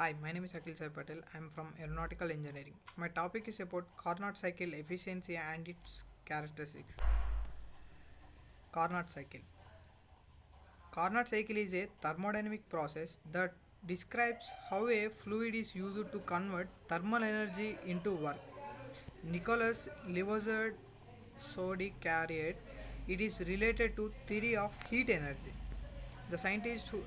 Hi, my name is Akhil Sai Patel. I am from Aeronautical Engineering. My topic is about Carnot cycle efficiency and its characteristics. Carnot cycle. Carnot cycle is a thermodynamic process that describes how a fluid is used to convert thermal energy into work. Nicholas Lavoisier Sodi carried it is related to theory of heat energy. The scientist who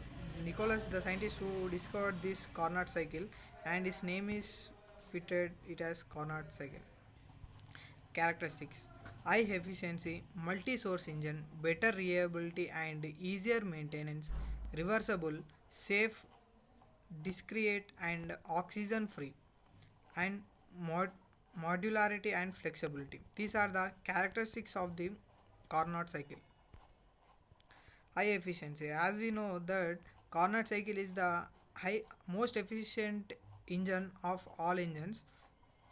the scientist who discovered this Carnot cycle, and his name is fitted it as Carnot cycle. Characteristics: high efficiency, multi source engine, better reliability and easier maintenance, reversible, safe, discrete, and oxygen free, and modularity and flexibility. These are the characteristics of the Carnot cycle. High efficiency, as we know that Carnot cycle is the high most efficient engine of all engines.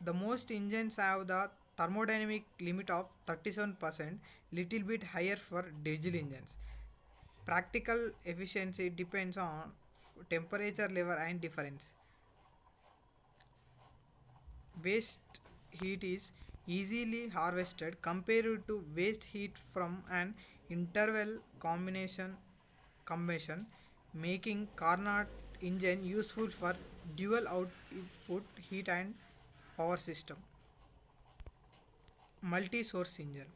The most engines have the thermodynamic limit of 37%, little bit higher for diesel engines. Practical efficiency depends on temperature level and difference. Waste heat is easily harvested compared to waste heat from an interval combustion, making Carnot engine useful for dual output heat and power system. Multi-source engine.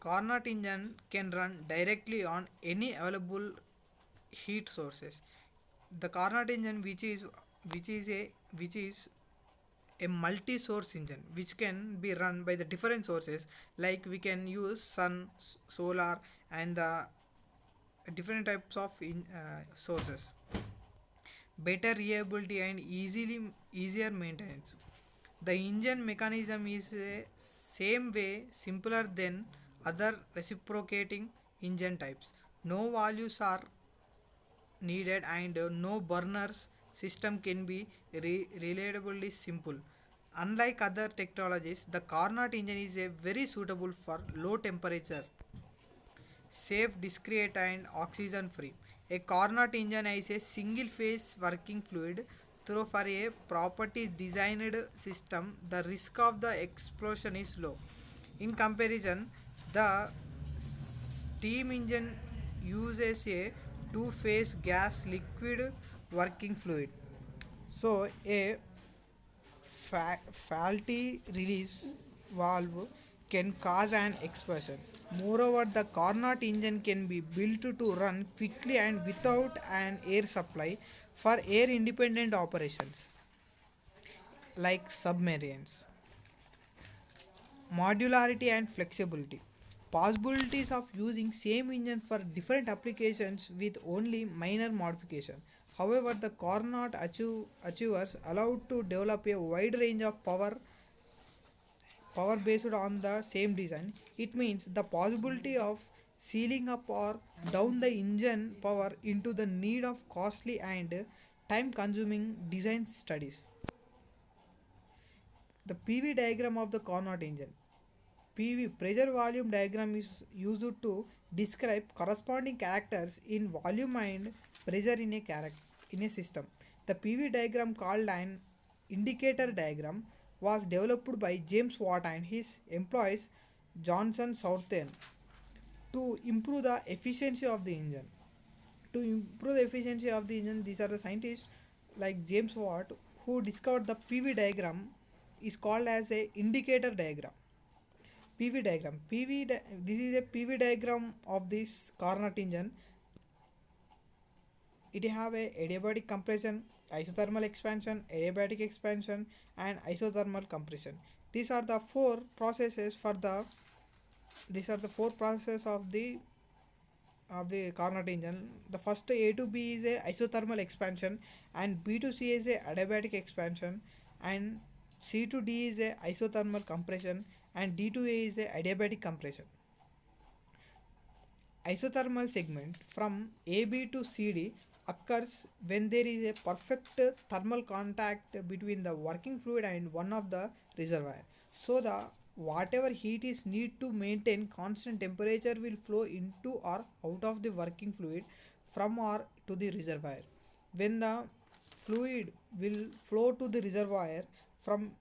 Carnot engine can run directly on any available heat sources. The Carnot engine, which is a multi-source engine, which can be run by the different sources, like we can use sun, solar, and the different types of sources. Better reliability and easier maintenance. The engine mechanism is same way simpler than other reciprocating engine types. No values are needed and no burners system can be reliably simple. Unlike other technologies, the Carnot engine is a very suitable for low temperature, safe, discrete and oxygen free. A Carnot engine is a single phase working fluid through for a property designed system. The risk of the explosion is low. In comparison, the steam engine uses a two phase gas liquid working fluid. So a faulty release valve can cause an explosion. Moreover, the Carnot engine can be built to run quickly and without an air supply for air independent operations like submarines. Modularity and flexibility. Possibilities of using same engine for different applications with only minor modification. However, the Carnot achievers allowed to develop a wide range of power based on the same design. It means the possibility of sealing up or down the engine power into the need of costly and time consuming design studies. The PV diagram of the Carnot engine. PV, pressure volume diagram, is used to describe corresponding characters in volume and pressure in a system. The PV diagram, called an indicator diagram, was developed by James Watt and his employees Johnson Southern to improve the efficiency of the engine. To improve the efficiency of the engine, these are the scientists like James Watt who discovered the PV diagram is called as a indicator diagram. PV diagram. This is a PV diagram of this Carnot engine. It have a adiabatic compression, isothermal expansion, adiabatic expansion, and isothermal compression. These are the four processes for the these are the four processes of the Carnot engine. The first A to B is a isothermal expansion, and B to C is a adiabatic expansion, and C to D is a isothermal compression, and D to A is a adiabatic compression. Isothermal segment from AB to CD occurs when there is a perfect thermal contact between the working fluid and one of the reservoir. So the whatever heat is need to maintain constant temperature will flow into or out of the working fluid from or to the reservoir. When the fluid will flow to the reservoir from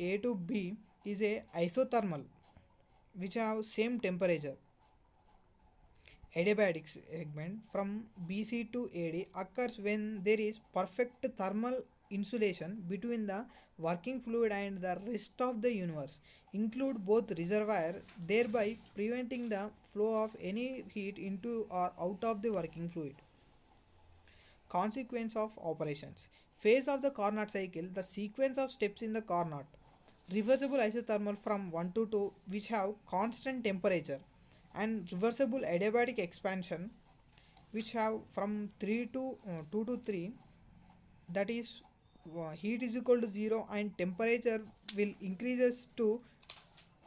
A to B is a isothermal which have same temperature. Adiabatic segment from BC to AD occurs when there is perfect thermal insulation between the working fluid and the rest of the universe, include both reservoir, thereby preventing the flow of any heat into or out of the working fluid. Consequence of operations. Phase of the Carnot cycle, the sequence of steps in the Carnot. Reversible isothermal from 1 to 2 which have constant temperature, and reversible adiabatic expansion which have from 3 to 2 to 3, that is heat is equal to 0 and temperature will increases to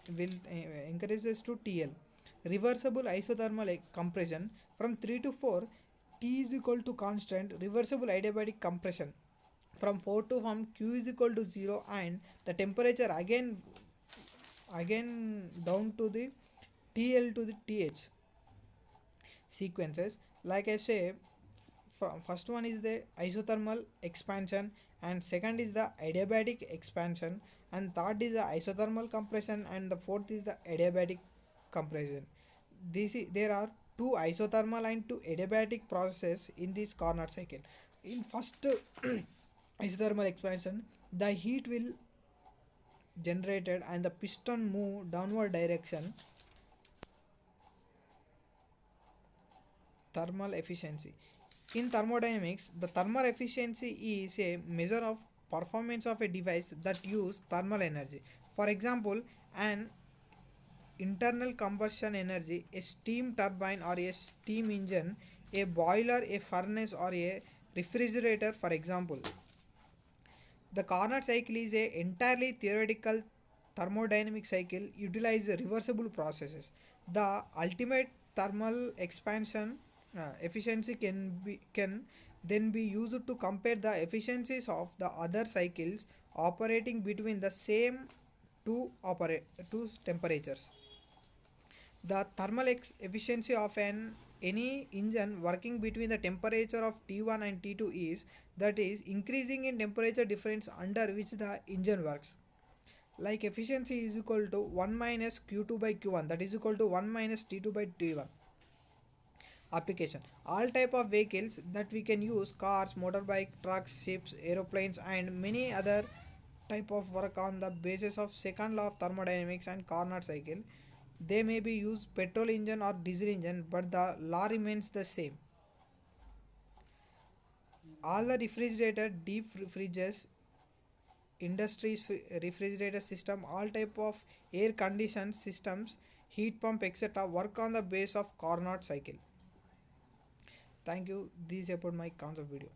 TL. Reversible isothermal compression from 3 to 4, T is equal to constant. Reversible adiabatic compression from 4 to 1, Q is equal to 0 and the temperature again down to the TL to the TH. Sequences, like I say, first one is the isothermal expansion, and second is the adiabatic expansion, and third is the isothermal compression, and the fourth is the adiabatic compression. There are two isothermal and two adiabatic processes in this Carnot cycle. In first isothermal expansion, the heat will generated and the piston move downward direction. Thermal efficiency. In thermodynamics, the thermal efficiency is a measure of performance of a device that use thermal energy. For example, an internal combustion energy, a steam turbine or a steam engine, a boiler, a furnace or a refrigerator, for example. The Carnot cycle is a entirely theoretical thermodynamic cycle utilizes reversible processes. The ultimate thermal expansion efficiency can then be used to compare the efficiencies of the other cycles operating between the same two temperatures. The thermal efficiency of any engine working between the temperature of T1 and T2 is, that is, increasing in temperature difference under which the engine works. Like efficiency is equal to 1 minus Q2 by Q1, that is equal to 1 minus T2 by T1. Application. All type of vehicles that we can use, cars, motorbike, trucks, ships, aeroplanes and many other type of work on the basis of second law of thermodynamics and Carnot cycle. They may be used petrol engine or diesel engine, but the law remains the same. All the refrigerator, deep fridges, industries refrigerator system, all type of air conditioned systems, heat pump, etc. work on the base of Carnot cycle. Thank you. This is about my concept video.